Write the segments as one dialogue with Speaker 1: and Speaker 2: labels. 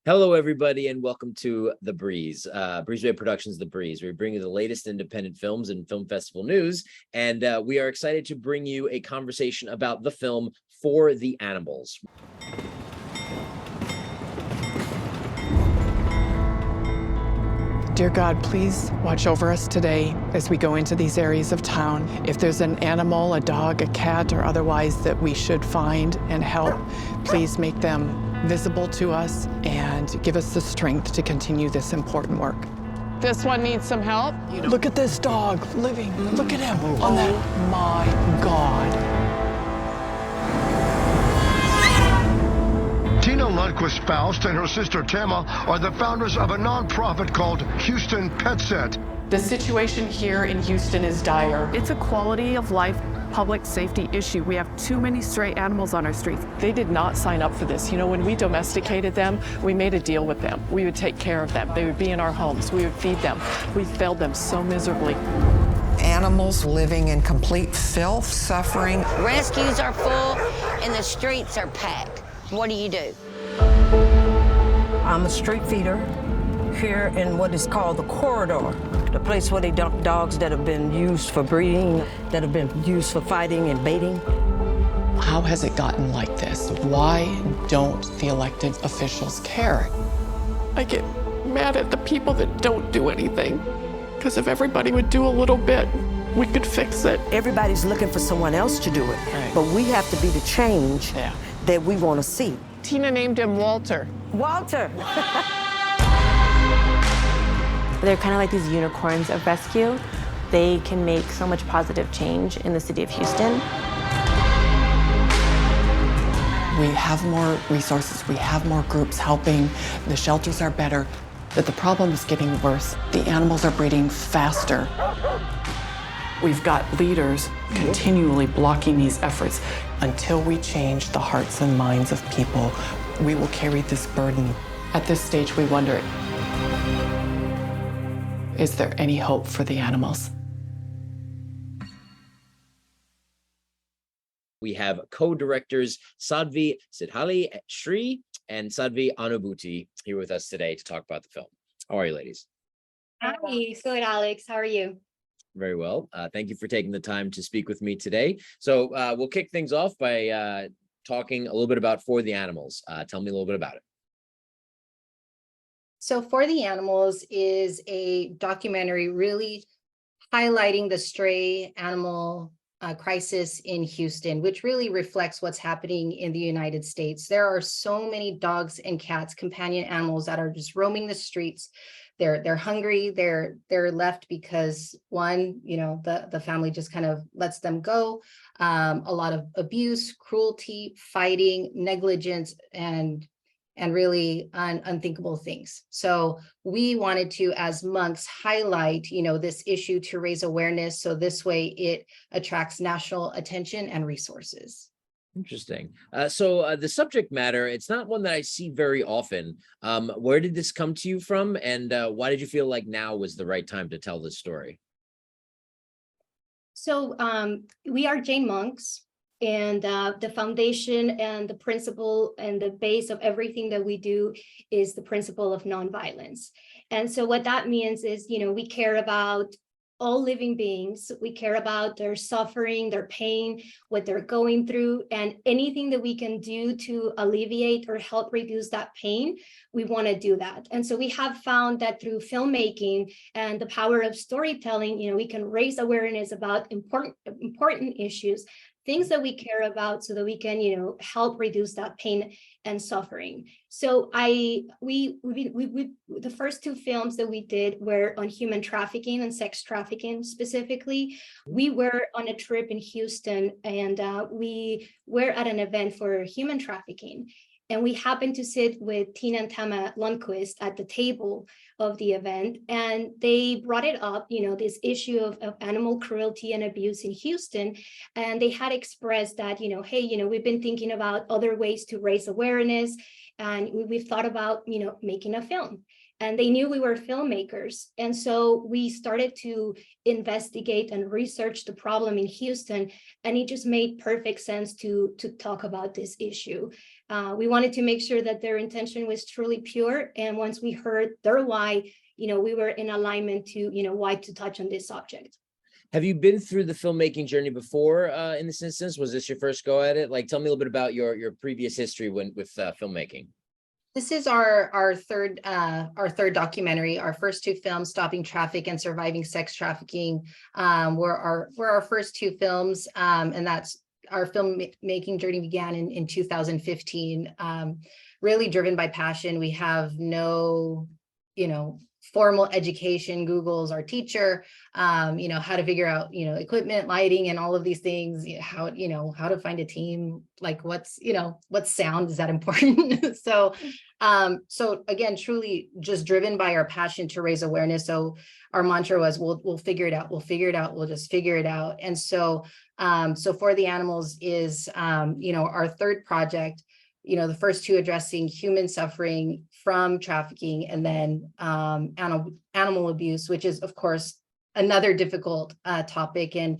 Speaker 1: Hello, everybody, and welcome to The Breeze. Breezeway Productions, The Breeze. We bring you the latest independent films and film festival news, and we are excited to bring you a conversation about the film For the Animals.
Speaker 2: Dear God, please watch over us today as we go into these areas of town. If there's an animal, a dog, a cat, or otherwise that we should find and help, please make them visible to us and give us the strength to continue this important work. This one needs some help. Look at this dog living. Look at him on that. My God.
Speaker 3: Tena Lundquist Faust and her sister Tama are the founders of a nonprofit called Houston Pet Set.
Speaker 2: The situation here in Houston is dire.
Speaker 4: It's a quality of life public safety issue. We have too many stray animals on our streets.
Speaker 2: They did not sign up for this. You know, when we domesticated them, we made a deal with them. We would take care of them. They would be in our homes. We would feed them. We failed them so miserably.
Speaker 5: Animals living in complete filth, suffering.
Speaker 6: Rescues are full and the streets are packed. What do?
Speaker 7: I'm a street feeder here in what is called the corridor, the place where they dump dogs that have been used for breeding, that have been used for fighting and baiting.
Speaker 2: How has it gotten like this? Why don't the elected officials care? I get mad at the people that don't do anything, because if everybody would do a little bit, we could fix it.
Speaker 7: Everybody's looking for someone else to do it,
Speaker 2: right.
Speaker 7: But we have to be the change that we want to see.
Speaker 2: Tina named him Walter.
Speaker 7: Walter!
Speaker 8: They're kind of like these unicorns of rescue. They can make so much positive change in the city of Houston.
Speaker 2: We have more resources, we have more groups helping, the shelters are better, but the problem is getting worse. The animals are breeding faster. We've got leaders continually blocking these efforts. Until we change the hearts and minds of people, we will carry this burden. At this stage, we wonder, is there any hope for the animals?
Speaker 1: We have co-directors Sadhvi, Siddhali, Shree, and Sadhvi, Anubhuti here with us today to talk about the film. How are you, ladies?
Speaker 9: Hi, good, Alex. How are you?
Speaker 1: Very well. Thank you for taking the time to speak with me today. So we'll kick things off by talking a little bit about For the Animals. Tell me a little bit about it.
Speaker 9: So For the Animals is a documentary really highlighting the stray animal crisis in Houston, which really reflects what's happening in the United States. There are so many dogs and cats, companion animals that are just roaming the streets. They're hungry. They're left because one, the family just kind of lets them go. A lot of abuse, cruelty, fighting, negligence, and really unthinkable things. So we wanted to, as monks, highlight, this issue to raise awareness. So this way it attracts national attention and resources.
Speaker 1: Interesting. So the subject matter, it's not one that I see very often. Where did this come to you from? And why did you feel like now was the right time to tell this story?
Speaker 9: So we are Jain monks. And the foundation and the principle and the base of everything that we do is the principle of nonviolence. And so what that means is, we care about all living beings. We care about their suffering, their pain, what they're going through, and anything that we can do to alleviate or help reduce that pain, we want to do that. And so we have found that through filmmaking and the power of storytelling, we can raise awareness about important issues, things that we care about, so that we can, help reduce that pain and suffering. So the first two films that we did were on human trafficking and sex trafficking specifically. We were on a trip in Houston, and we were at an event for human trafficking. And we happened to sit with Tena and Tama Lundquist at the table of the event. And they brought it up, this issue of animal cruelty and abuse in Houston. And they had expressed that, hey, we've been thinking about other ways to raise awareness.
Speaker 10: and we've thought about, making a film. And they knew we were filmmakers. And so we started to investigate and research the problem in Houston. And it just made perfect sense to talk about this issue. We wanted to make sure that their intention was truly pure. And once we heard their why, we were in alignment to, why to touch on this subject.
Speaker 1: Have you been through the filmmaking journey before in this instance? Was this your first go at it? Like, tell me a little bit about your previous history with filmmaking.
Speaker 9: This is our third documentary. Our first two films, Stopping Traffic and Surviving Sex Trafficking, were our first two films, and that's our filmmaking journey began in 2015. Really driven by passion. We have no, formal education. Google's our teacher. How to figure out, equipment, lighting, and all of these things. How to find a team. Like what sound is that important? So again, truly just driven by our passion to raise awareness. So our mantra was, we'll figure it out. We'll figure it out. We'll just figure it out. And so For the Animals is, our third project. The first two addressing human suffering from trafficking, and then animal abuse, which is, of course, another difficult topic. And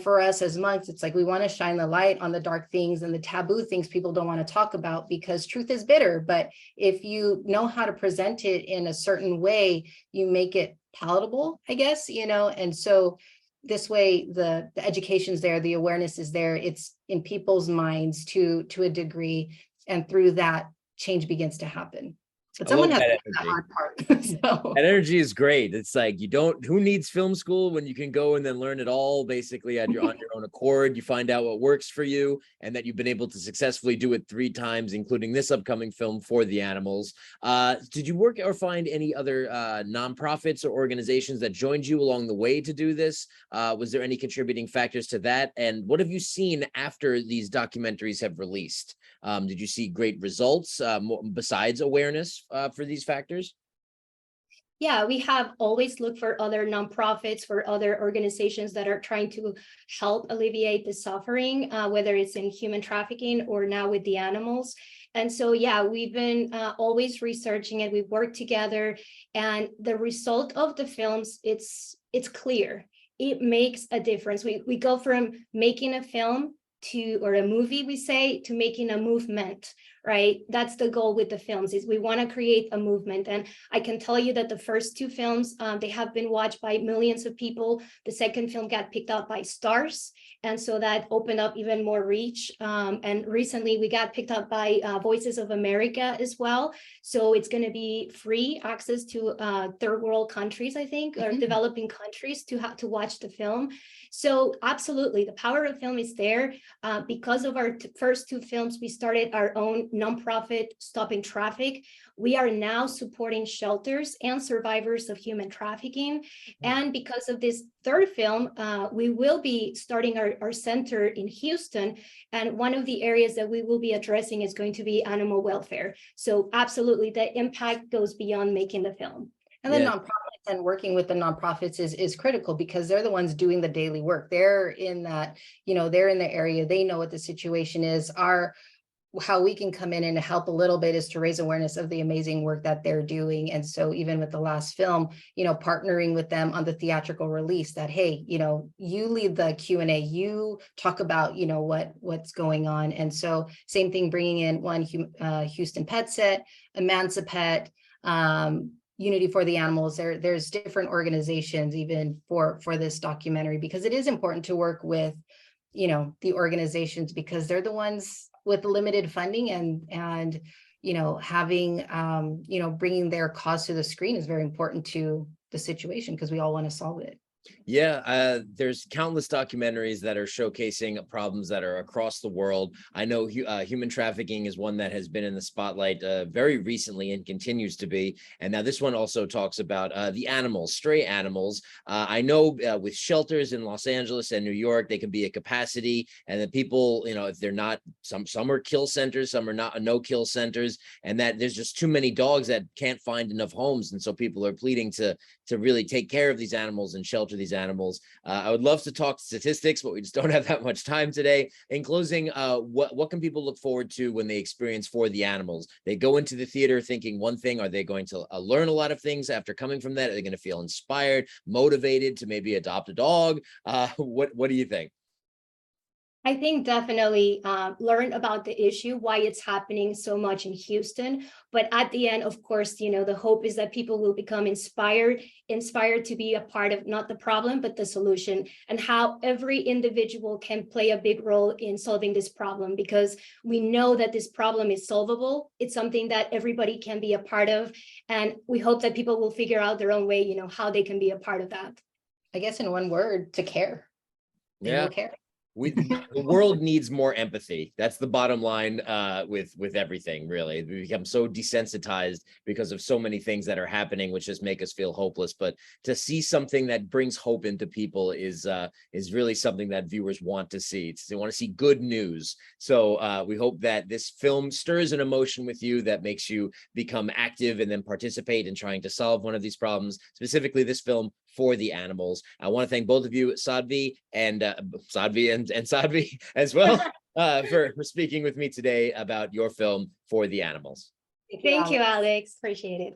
Speaker 9: for us as monks, it's like we want to shine the light on the dark things and the taboo things people don't want to talk about, because truth is bitter. But if you know how to present it in a certain way, you make it palatable, I guess, and so this way the education's there, the awareness is there, it's in people's minds to a degree. And through that, change begins to happen. But someone has to do that hard part. So.
Speaker 1: That energy is great. It's like who needs film school when you can go and then learn it all basically on your own accord. You find out what works for you, and that you've been able to successfully do it 3 times, including this upcoming film, For the Animals. Did you work or find any other nonprofits or organizations that joined you along the way to do this? Was there any contributing factors to that? And what have you seen after these documentaries have released? Did you see great results besides awareness for these factors?
Speaker 10: Yeah, we have always looked for other nonprofits, for other organizations that are trying to help alleviate the suffering, whether it's in human trafficking or now with the animals. And so, yeah, we've been always researching it. We've worked together, and the result of the films, it's clear. It makes a difference. We go from making a film or a movie, we say, to making a movement, right? That's the goal with the films, is we want to create a movement. And I can tell you that the first 2 films, they have been watched by millions of people. The second film got picked up by Stars. And so that opened up even more reach. And recently we got picked up by Voices of America as well. So it's going to be free access to third world countries, I think, or developing countries to watch the film. So absolutely, the power of film is there. Because of our first 2 films, we started our own nonprofit, Stopping Traffic. We are now supporting shelters and survivors of human trafficking. And because of this third film, we will be starting our center in Houston. And one of the areas that we will be addressing is going to be animal welfare. So absolutely, the impact goes beyond making the film.
Speaker 9: And the nonprofits and working with the nonprofits is critical, because they're the ones doing the daily work. They're in that, they're in the area. They know what the situation is. How we can come in and help a little bit is to raise awareness of the amazing work that they're doing. And so even with the last film, partnering with them on the theatrical release, that, hey, you lead the Q&A, you talk about, what's going on. And so same thing, bringing in one Houston Pet Set, Emancipet, Unity for the Animals. There's different organizations even for this documentary, because it is important to work with, the organizations, because they're the ones with limited funding, and having, bringing their cause to the screen is very important to the situation, because we all want to solve it.
Speaker 1: Yeah, there's countless documentaries that are showcasing problems that are across the world. I know human trafficking is one that has been in the spotlight very recently and continues to be. And now this one also talks about the animals, stray animals. I know with shelters in Los Angeles and New York, they can be a capacity, and the people, if they're not, some are kill centers, some are not no kill centers, and that there's just too many dogs that can't find enough homes. And so people are pleading to really take care of these animals and shelter these animals. I would love to talk statistics, but we just don't have that much time today. In closing, what can people look forward to when they experience For the Animals? They go into the theater thinking one thing. Are they going to learn a lot of things after coming from that? Are they going to feel inspired, motivated to maybe adopt a dog? What do you think?
Speaker 10: I think definitely learn about the issue, why it's happening so much in Houston. But at the end, of course, you know, the hope is that people will become inspired to be a part of not the problem, but the solution, and how every individual can play a big role in solving this problem, because we know that this problem is solvable. It's something that everybody can be a part of. And we hope that people will figure out their own way, you know, how they can be a part of that.
Speaker 9: I guess in one word, to care. They will care.
Speaker 1: The world needs more empathy. That's the bottom line with everything, really. We become so desensitized because of so many things that are happening, which just make us feel hopeless. But to see something that brings hope into people is really something that viewers want to see. They want to see good news. So we hope that this film stirs an emotion with you that makes you become active and then participate in trying to solve one of these problems, specifically this film, For the Animals. I want to thank both of you, Sadhvi and Sadhvi as well, for speaking with me today about your film, For the Animals.
Speaker 10: Thank you, Alex. Appreciate it.